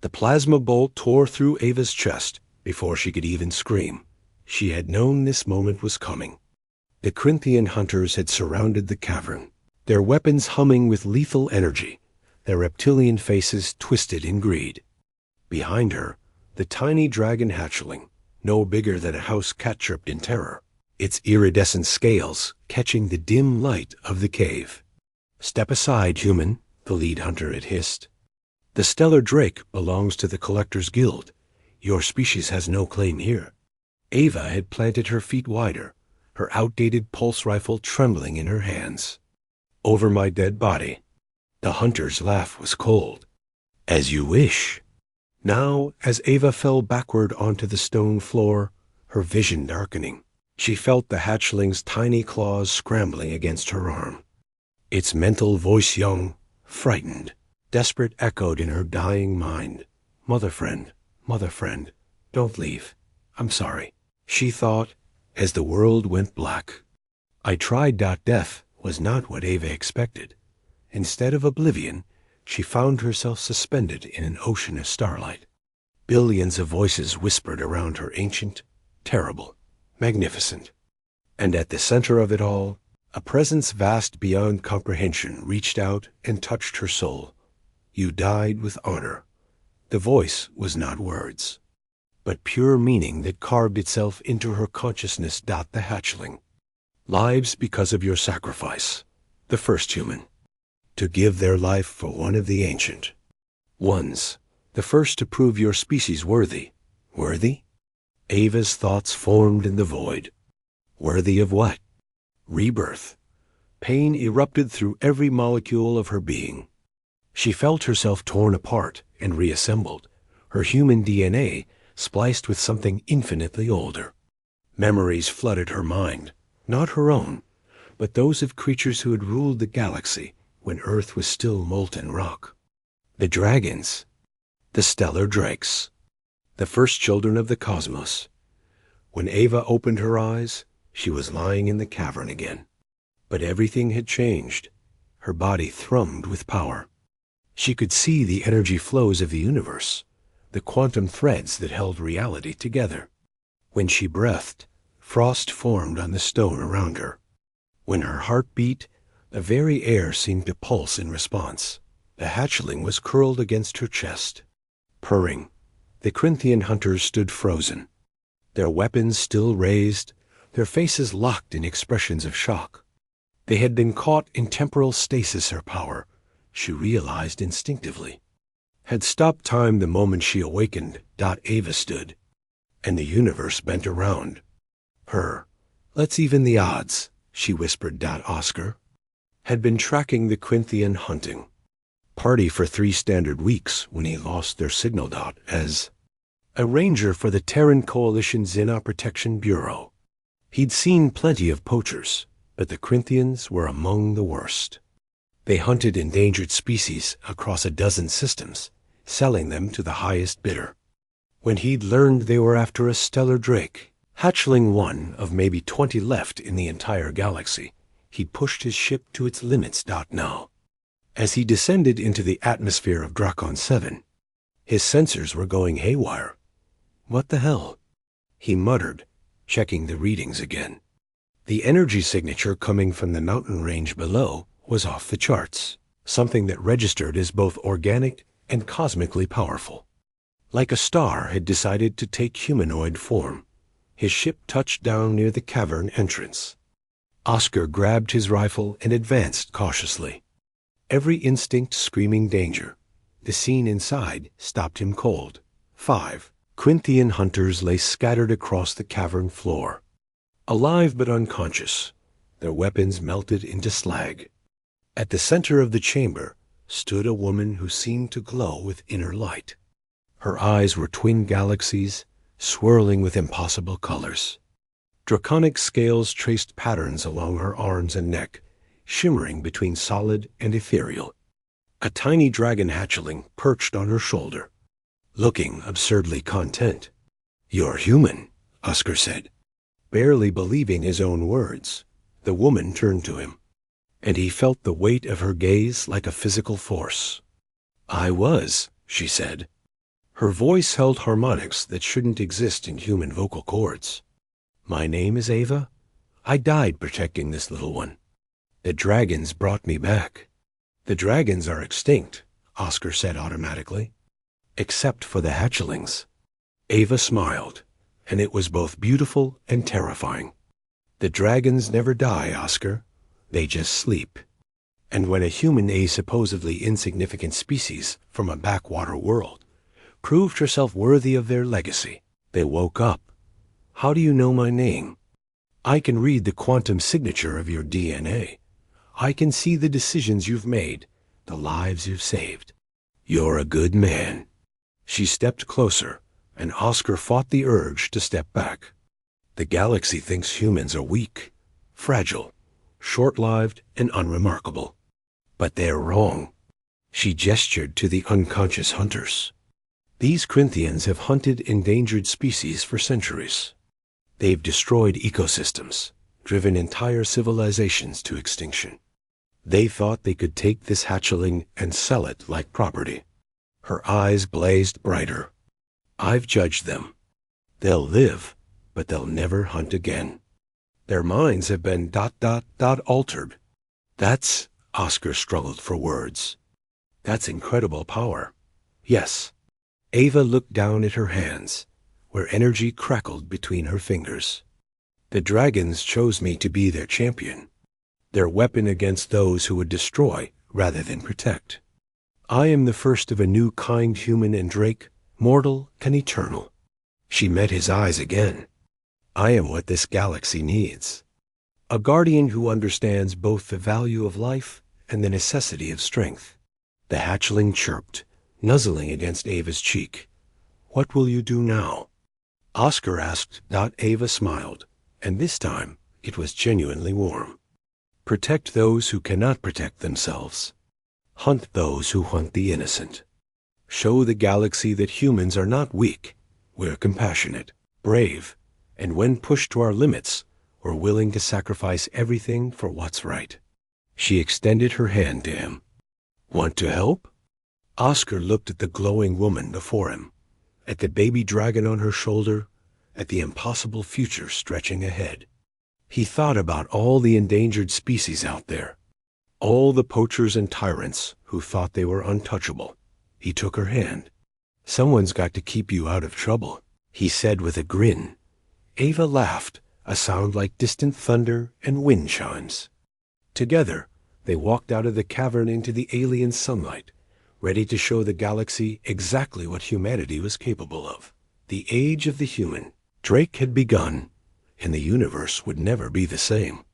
The plasma bolt tore through Ava's chest before she could even scream. She had known this moment was coming. The Corinthian hunters had surrounded the cavern, their weapons humming with lethal energy, their reptilian faces twisted in greed. Behind her, the tiny dragon hatchling, no bigger than a house cat, chirped in terror, its iridescent scales catching the dim light of the cave. "Step aside, human," the lead hunter had hissed. "The stellar drake belongs to the Collectors Guild. Your species has no claim here." Ava had planted her feet wider, her outdated pulse rifle trembling in her hands. "Over my dead body." The hunter's laugh was cold. "As you wish." Now, as Ava fell backward onto the stone floor, her vision darkening, she felt the hatchling's tiny claws scrambling against her arm. Its mental voice, young, frightened, desperate, echoed in her dying mind. Mother friend, don't leave. I'm sorry," she thought, as the world went black. "I tried." Death was not what Ava expected. Instead of oblivion, she found herself suspended in an ocean of starlight. Billions of voices whispered around her, ancient, terrible, magnificent. And at the center of it all, a presence vast beyond comprehension reached out and touched her soul. "You died with honor." The voice was not words, but pure meaning that carved itself into her consciousness. The hatchling. "Lives because of your sacrifice, the first human. To give their life for one of the ancient ones, the first to prove your species worthy." Worthy? Ava's thoughts formed in the void. Worthy of what? Rebirth. Pain erupted through every molecule of her being. She felt herself torn apart and reassembled, her human DNA spliced with something infinitely older. Memories flooded her mind, not her own, but those of creatures who had ruled the galaxy when Earth was still molten rock. The dragons, the stellar drakes, the first children of the cosmos. When Ava opened her eyes, she was lying in the cavern again. But everything had changed. Her body thrummed with power. She could see the energy flows of the universe, the quantum threads that held reality together. When she breathed, frost formed on the stone around her. When her heart beat, the very air seemed to pulse in response. The hatchling was curled against her chest, purring. The Corinthian hunters stood frozen, their weapons still raised, their faces locked in expressions of shock. They had been caught in temporal stasis. Her power, she realized instinctively, had stopped time the moment she awakened. Ava stood, and the universe bent around her. "Let's even the odds," she whispered. Oscar had been tracking the Corinthian hunting party for 3 standard weeks when he lost their signal. As a ranger for the Terran Coalition's Xena Protection Bureau, he'd seen plenty of poachers, but the Corinthians were among the worst. They hunted endangered species across a dozen systems, selling them to the highest bidder. When he'd learned they were after a stellar drake, hatchling one of maybe 20 left in the entire galaxy, he'd pushed his ship to its limits. Now, as he descended into the atmosphere of Dracon 7, his sensors were going haywire. "What the hell?" he muttered, checking the readings again. The energy signature coming from the mountain range below was off the charts, something that registered as both organic and cosmically powerful. Like a star had decided to take humanoid form. His ship touched down near the cavern entrance. Oscar grabbed his rifle and advanced cautiously, every instinct screaming danger. The scene inside stopped him cold. 5 Corinthian hunters lay scattered across the cavern floor, alive but unconscious, their weapons melted into slag. At the center of the chamber stood a woman who seemed to glow with inner light. Her eyes were twin galaxies, swirling with impossible colors. Draconic scales traced patterns along her arms and neck, shimmering between solid and ethereal. A tiny dragon hatchling perched on her shoulder, looking absurdly content. "You're human," Oscar said. Barely believing his own words, the woman turned to him, and he felt the weight of her gaze like a physical force. "I was," she said. Her voice held harmonics that shouldn't exist in human vocal cords. My name is Ava. I died protecting this little one. The dragons brought me back. The dragons are extinct, Oscar said automatically. Except for the hatchlings. Ava smiled, and it was both beautiful and terrifying. The dragons never die, Oscar. They just sleep. And when a supposedly insignificant species from a backwater world proved herself worthy of their legacy, they woke up. How do you know my name? I can read the quantum signature of your DNA. I can see the decisions you've made, the lives you've saved. You're a good man. She stepped closer, and Oscar fought the urge to step back. The galaxy thinks humans are weak, fragile, short-lived, and unremarkable. But they're wrong. She gestured to the unconscious hunters. These Corinthians have hunted endangered species for centuries. They've destroyed ecosystems, driven entire civilizations to extinction. They thought they could take this hatchling and sell it like property. Her eyes blazed brighter. I've judged them. They'll live, but they'll never hunt again. Their minds have been ... altered. That's, Oscar struggled for words. That's incredible power. Yes. Ava looked down at her hands, where energy crackled between her fingers. The dragons chose me to be their champion, their weapon against those who would destroy rather than protect. I am the first of a new kind, human and Drake, mortal and eternal. She met his eyes again. I am what this galaxy needs. A guardian who understands both the value of life and the necessity of strength. The hatchling chirped, nuzzling against Ava's cheek. What will you do now? Oscar asked. Ava smiled, and this time it was genuinely warm. Protect those who cannot protect themselves. Hunt those who hunt the innocent. Show the galaxy that humans are not weak. We're compassionate, brave, and when pushed to our limits, we're willing to sacrifice everything for what's right. She extended her hand to him. Want to help? Oscar looked at the glowing woman before him, at the baby dragon on her shoulder, at the impossible future stretching ahead. He thought about all the endangered species out there, all the poachers and tyrants who thought they were untouchable. He took her hand. Someone's got to keep you out of trouble, he said with a grin. Ava laughed, a sound like distant thunder and wind chimes. Together, they walked out of the cavern into the alien sunlight, ready to show the galaxy exactly what humanity was capable of. The age of the human. Drake had begun, and the universe would never be the same.